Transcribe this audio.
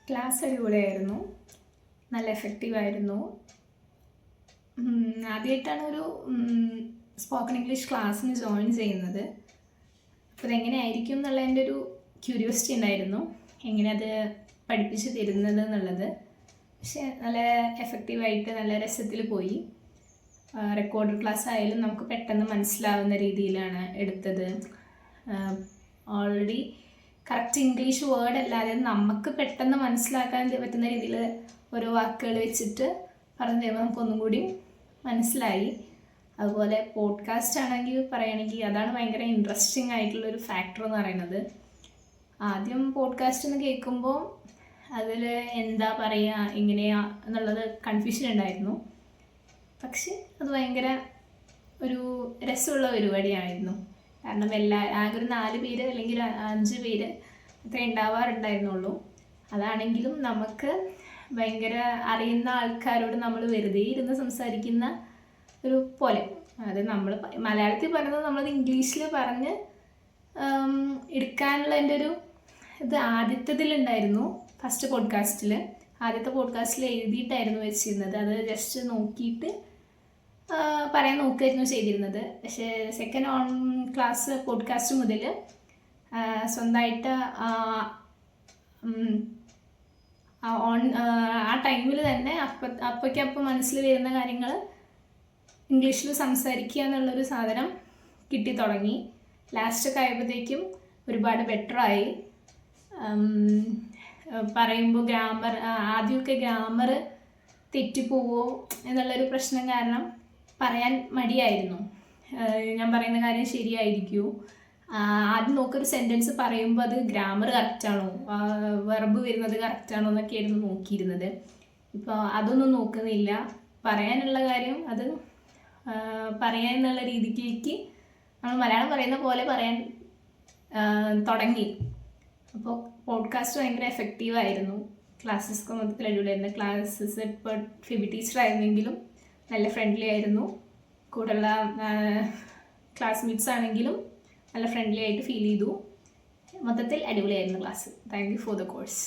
Class അടിപൊളിയായിരുന്നു, നല്ല എഫക്റ്റീവായിരുന്നു. ആദ്യമായിട്ടാണ് ഒരു സ്പോക്കൺ ഇംഗ്ലീഷ് ക്ലാസ്സിന് ജോയിൻ ചെയ്യുന്നത്. അപ്പോൾ അതെങ്ങനെയായിരിക്കും എന്നുള്ളതിൻ്റെ ഒരു ക്യൂരിയോസിറ്റി ഉണ്ടായിരുന്നു, എങ്ങനെ അത് പഠിപ്പിച്ച് തരുന്നത് എന്നുള്ളത്. പക്ഷെ നല്ല എഫക്റ്റീവായിട്ട് നല്ല രസത്തിൽ പോയി. റെക്കോർഡ് ക്ലാസ് ആയാലും നമുക്ക് പെട്ടെന്ന് മനസ്സിലാവുന്ന രീതിയിലാണ് എടുത്തത്. ഓൾറെഡി കറക്റ്റ് ഇംഗ്ലീഷ് വേർഡ് അല്ലാതെ നമുക്ക് പെട്ടെന്ന് മനസ്സിലാക്കാൻ പറ്റുന്ന രീതിയിൽ ഓരോ വാക്കുകൾ വെച്ചിട്ട് പറഞ്ഞു തരുമ്പോൾ നമുക്കൊന്നും കൂടി മനസ്സിലായി. അതുപോലെ പോഡ്കാസ്റ്റ് ആണെങ്കിൽ പറയുകയാണെങ്കിൽ അതാണ് ഭയങ്കര ഇൻട്രസ്റ്റിംഗ് ആയിട്ടുള്ളൊരു ഫാക്ടർ എന്ന് പറയുന്നത്. ആദ്യം പോഡ്കാസ്റ്റ് എന്ന് കേൾക്കുമ്പോൾ അതിൽ എന്താ പറയുക എങ്ങനെയാ എന്നുള്ളത് കൺഫ്യൂഷൻ ഉണ്ടായിരുന്നു. പക്ഷെ അത് ഭയങ്കര ഒരു രസമുള്ള പരിപാടിയായിരുന്നു. കാരണം ആകെ ഒരു 4 പേര് അല്ലെങ്കിൽ 5 പേര് അത്രേ ഉണ്ടാവാറുണ്ടായിരുന്നുള്ളൂ. അതാണെങ്കിലും നമുക്ക് ഭയങ്കര അറിയുന്ന ആൾക്കാരോട് നമ്മൾ വെറുതെ ഇരുന്ന് സംസാരിക്കുന്ന ഒരു പോലെ. അത് നമ്മൾ മലയാളത്തിൽ പറയുന്നത് നമ്മളത് ഇംഗ്ലീഷിൽ പറഞ്ഞ് എടുക്കാനുള്ള എൻ്റെ ഒരു ഇത് ആദ്യത്തേതിലുണ്ടായിരുന്നു. ആദ്യത്തെ പോഡ്കാസ്റ്റിൽ എഴുതിയിട്ടായിരുന്നു വെച്ചിരുന്നത്. അത് ജസ്റ്റ് നോക്കിയിട്ട് പറയാൻ നോക്കുകയായിരുന്നു ചെയ്തിരുന്നത്. പക്ഷേ സെക്കൻഡ് ഓൺ ക്ലാസ് പോഡ്കാസ്റ്റ് മുതൽ സ്വന്തമായിട്ട് ആ ടൈമിൽ തന്നെ അപ്പോഴേക്കപ്പോൾ മനസ്സിൽ വരുന്ന കാര്യങ്ങൾ ഇംഗ്ലീഷിൽ സംസാരിക്കുക എന്നുള്ളൊരു സാധനം കിട്ടി തുടങ്ങി. ലാസ്റ്റൊക്കെ ആയപ്പോഴത്തേക്കും ഒരുപാട് ബെറ്ററായി. പറയുമ്പോൾ ആദ്യമൊക്കെ ഗ്രാമർ തെറ്റിപ്പോവോ എന്നുള്ളൊരു പ്രശ്നം കാരണം പറയാൻ മടിയായിരുന്നു. ഞാൻ പറയുന്ന കാര്യം ശരിയായിരിക്കുമോ, ആദ്യം നോക്കൊരു സെൻറ്റൻസ് പറയുമ്പോൾ അത് ഗ്രാമർ കറക്റ്റാണോ, വെർബ് വരുന്നത് കറക്റ്റാണോ എന്നൊക്കെയായിരുന്നു നോക്കിയിരുന്നത്. ഇപ്പോൾ അതൊന്നും നോക്കുന്നില്ല. പറയാനുള്ള കാര്യം അത് പറയാൻ എന്നുള്ള രീതിക്ക് നമ്മൾ മലയാളം പറയുന്ന പോലെ പറയാൻ തുടങ്ങി. അപ്പോൾ പോഡ്കാസ്റ്റ് ഭയങ്കര എഫക്റ്റീവായിരുന്നു. ക്ലാസ്സസ് മൊത്തത്തിൽ അടിപൊളിയായിരുന്നു. ക്ലാസ്സസ് ഇപ്പോൾ ഫിബി ടീച്ചർ ആയിരുന്നെങ്കിലും നല്ല ഫ്രണ്ട്ലി ആയിരുന്നു. കൂടെയുള്ള ക്ലാസ്മേറ്റ്സ് ആണെങ്കിലും നല്ല ഫ്രണ്ട്ലി ആയിട്ട് ഫീൽ ചെയ്തു. മൊത്തത്തിൽ അടിപൊളിയായിരുന്നു class. Thank you for the course.